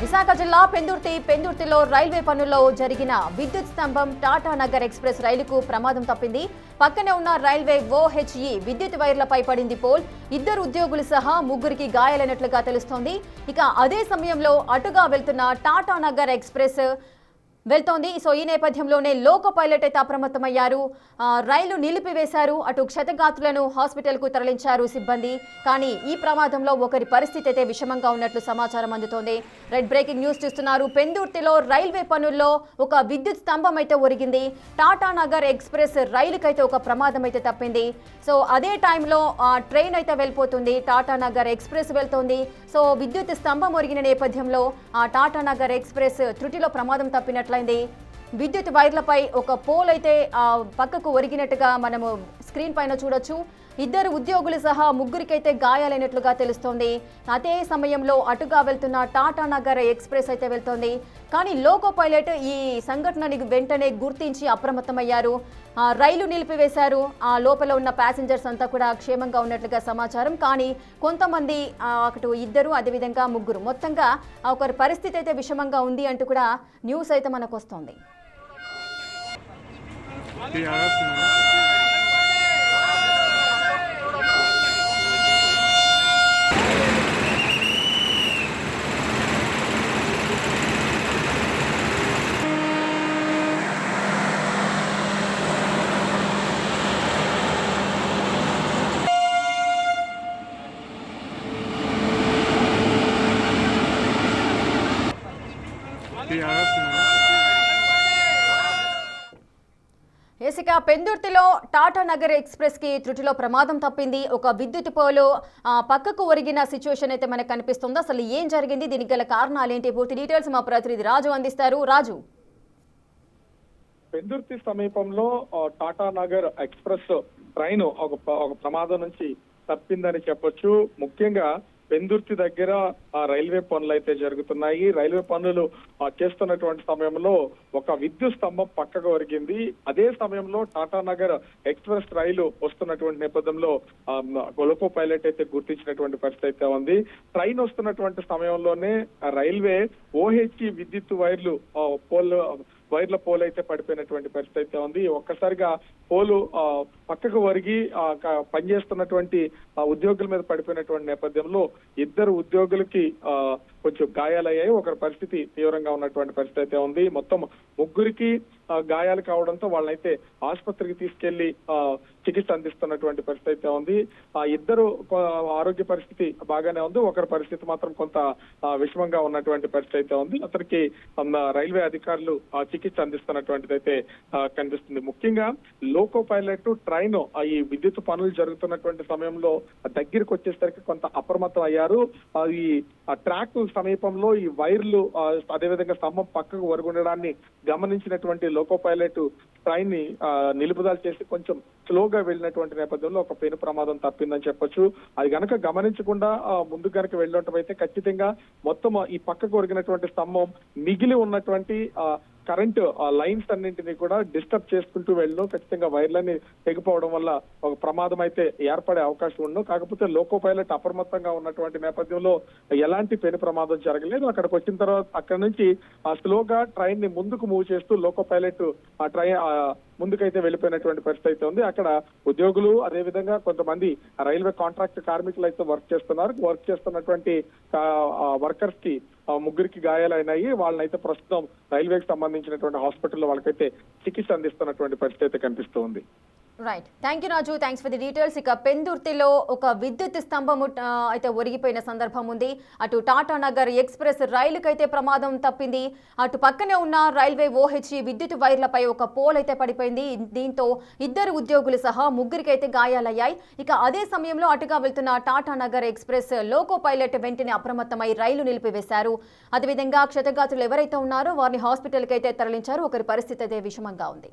విశాఖ జిల్లా పెందుర్తిలో రైల్వే పనుల్లో జరిగిన విద్యుత్ స్తంభం టాటా నగర్ ఎక్స్ప్రెస్ రైలుకు ప్రమాదం తప్పింది. పక్కనే ఉన్న రైల్వే OHE విద్యుత్ వైర్లపై పడింది పోల్. ఇద్దరు ఉద్యోగులు సహా ముగ్గురికి గాయాలైనట్లుగా తెలుస్తోంది. ఇక అదే సమయంలో అటుగా వెళ్తున్న టాటా నగర్ ఎక్స్ప్రెస్ వెళ్తోంది. సో ఈ నేపథ్యంలోనే లోకో పైలట్ అయితే అప్రమత్తమయ్యారు. రైలు నిలిపివేశారు. అటు క్షతగాత్రులను హాస్పిటల్కు తరలించారు సిబ్బంది. కానీ ఈ ప్రమాదంలో ఒకరి పరిస్థితి అయితే విషమంగా ఉన్నట్లు సమాచారం అందుతోంది. రెడ్ బ్రేకింగ్ న్యూస్ చూస్తున్నారు. పెందుర్తిలో రైల్వే పనుల్లో ఒక విద్యుత్ స్తంభం అయితే ఒరిగింది. టాటా నగర్ ఎక్స్ప్రెస్ రైలుకైతే ఒక ప్రమాదం అయితే తప్పింది. సో అదే టైంలో ట్రైన్ అయితే వెళ్ళిపోతుంది. టాటా నగర్ ఎక్స్ప్రెస్ వెళ్తోంది. సో విద్యుత్ స్తంభం ఒరిగిన నేపథ్యంలో టాటా నగర్ ఎక్స్ప్రెస్ త్రుటిలో ప్రమాదం తప్పినట్లు విద్యుత్ వైర్లపై ఒక పోల్ అయితే పక్కకు ఒరిగినట్టుగా మనము స్క్రీన్ పైన చూడొచ్చు. ఇద్దరు ఉద్యోగులు సహా ముగ్గురికైతే గాయాలైనట్లుగా తెలుస్తోంది. అదే సమయంలో అటుగా వెళ్తున్న టాటా నగర్ ఎక్స్ప్రెస్ అయితే వెళ్తోంది. కానీ లోకో పైలట్ ఈ సంఘటనని వెంటనే గుర్తించి అప్రమత్తమయ్యారు. రైలు నిలిపివేశారు. లోపల ఉన్న ప్యాసింజర్స్ అంతా కూడా క్షేమంగా ఉన్నట్లుగా సమాచారం. కానీ కొంతమంది అటు ఇద్దరు అదేవిధంగా ముగ్గురు మొత్తంగా ఒకరి పరిస్థితి అయితే విషమంగా ఉంది అంటూ కూడా న్యూస్ అయితే మనకు వస్తోంది. ఇక పెందుర్తిలో టాటా నగర్ ఎక్స్ప్రెస్ కి త్రుటిలో ప్రమాదం తప్పింది. ఒక విద్యుత్ పోలు పక్కకు ఒరిగిన సిచ్యువేషన్ అయితే మనకు కనిపిస్తుంది. అసలు ఏం జరిగింది, దీనికి గల కారణాలు ఏంటి, పూర్తి డీటెయిల్స్ మా ప్రతినిధి రాజు అందిస్తారు. రాజు, పెందుర్తి సమీపంలో టాటా నగర్ ఎక్స్ప్రెస్ ట్రైన్ ఒక ప్రమాదం నుంచి తప్పిందని చెప్పొచ్చు. ముఖ్యంగా పెందుర్తి దగ్గర రైల్వే పనులు అయితే జరుగుతున్నాయి. రైల్వే పనులు చేస్తున్నటువంటి సమయంలో ఒక విద్యుత్ స్తంభం పక్కకు ఒరిగింది. అదే సమయంలో టాటా నగర్ ఎక్స్ప్రెస్ రైలు వస్తున్నటువంటి నేపథ్యంలో లోకో పైలట్ అయితే గుర్తించినటువంటి పరిస్థితి అయితే ఉంది. ట్రైన్ వస్తున్నటువంటి సమయంలోనే రైల్వే OHE విద్యుత్ వైర్ల పోల్ అయితే పడిపోయినటువంటి పరిస్థితి అయితే ఉంది. ఒక్కసారిగా పోలు పక్కకు ఒరిగి పనిచేస్తున్నటువంటి ఉద్యోగుల మీద పడిపోయినటువంటి నేపథ్యంలో ఇద్దరు ఉద్యోగులకి కొంచెం గాయాలయ్యాయి. ఒకరి పరిస్థితి తీవ్రంగా ఉన్నటువంటి పరిస్థితి అయితే ఉంది. మొత్తం ముగ్గురికి గాయాలు కావడంతో వాళ్ళనైతే ఆసుపత్రికి తీసుకెళ్లి చికిత్స అందిస్తున్నటువంటి పరిస్థితి అయితే ఉంది. ఇద్దరు ఆరోగ్య పరిస్థితి బాగానే ఉంది. ఒకరి పరిస్థితి మాత్రం కొంత విషమంగా ఉన్నటువంటి పరిస్థితి అయితే ఉంది. అతనికి రైల్వే అధికారులు చికిత్స అందిస్తున్నటువంటిది అయితే కనిపిస్తుంది. ముఖ్యంగా లోకో పైలట్ ట్రైన్ ఈ విద్యుత్ పనులు జరుగుతున్నటువంటి సమయంలో దగ్గరికి వచ్చేసరికి కొంత అప్రమత్తం అయ్యారు. ఈ ట్రాక్ సమీపంలో ఈ వైర్లు అదేవిధంగా స్తంభం పక్కకు ఒరుగుండడాన్ని గమనించినటువంటి లోకో పైలట్ ట్రైన్ ని నిలుపుదల చేసి కొంచెం స్లోగా వెళ్ళినటువంటి నేపథ్యంలో ఒక పెను ప్రమాదం తప్పిందని చెప్పొచ్చు. అది గనక గమనించకుండా ముందు గనక వెళ్ళడం అయితే ఖచ్చితంగా మొత్తం ఈ పక్కకు ఒరిగినటువంటి స్తంభం మిగిలి ఉన్నటువంటి కరెంట్ లైన్స్ అన్నింటినీ కూడా డిస్టర్బ్ చేసుకుంటూ వెళ్ళడం, ఖచ్చితంగా వైర్లన్నీ తెగిపోవడం వల్ల ఒక ప్రమాదం అయితే ఏర్పడే అవకాశం ఉండదు. కాకపోతే లోకో పైలట్ అప్రమత్తంగా ఉన్నటువంటి నేపథ్యంలో ఎలాంటి పెను ప్రమాదం జరగలేదు. అక్కడికి వచ్చిన తర్వాత అక్కడ నుంచి స్లోగా ట్రైన్ ని ముందుకు మూవ్ చేస్తూ లోకో పైలట్ ఆ ట్రైన్ ముందుకైతే వెళ్ళిపోయినటువంటి పరిస్థితి అయితే ఉంది. అక్కడ ఉద్యోగులు అదేవిధంగా కొంతమంది రైల్వే కాంట్రాక్ట్ కార్మికులు అయితే వర్క్ చేస్తున్నటువంటి వర్కర్స్ కి ముగ్గురికి గాయాలైనాయి. వాళ్ళనైతే ప్రస్తుతం రైల్వేకి సంబంధించినటువంటి హాస్పిటల్లో వాళ్ళకైతే చికిత్స అందిస్తున్నటువంటి పరిస్థితి అయితే కనిపిస్తుంది. Right, thank you Raju, thanks for the details. ఇక పెందుర్తిలో ఒక విద్యుత్ స్తంభం అయితే ఒరిగిపోయిన సందర్భం ఉంది. అటు టాటా నగర్ ఎక్స్ప్రెస్ రైలుకైతే ప్రమాదం తప్పింది. అటు పక్కనే ఉన్న రైల్వే OHE విద్యుత్ వైర్లపై ఒక పోల్ అయితే పడిపోయింది. దీంతో ఇద్దరు ఉద్యోగులు సహా ముగ్గురికైతే గాయాలయ్యాయి. ఇక అదే సమయంలో అటుగా వెళ్తున్న Tata Nagar express loco pilot వెంటనే అప్రమత్తమై రైలు నిలిపివేశారు. అదేవిధంగా క్షతగాత్రులు ఎవరైతే ఉన్నారో వారిని హాస్పిటల్కి అయితే తరలించారు. ఒకరి పరిస్థితి అయితే విషమంగా ఉంది.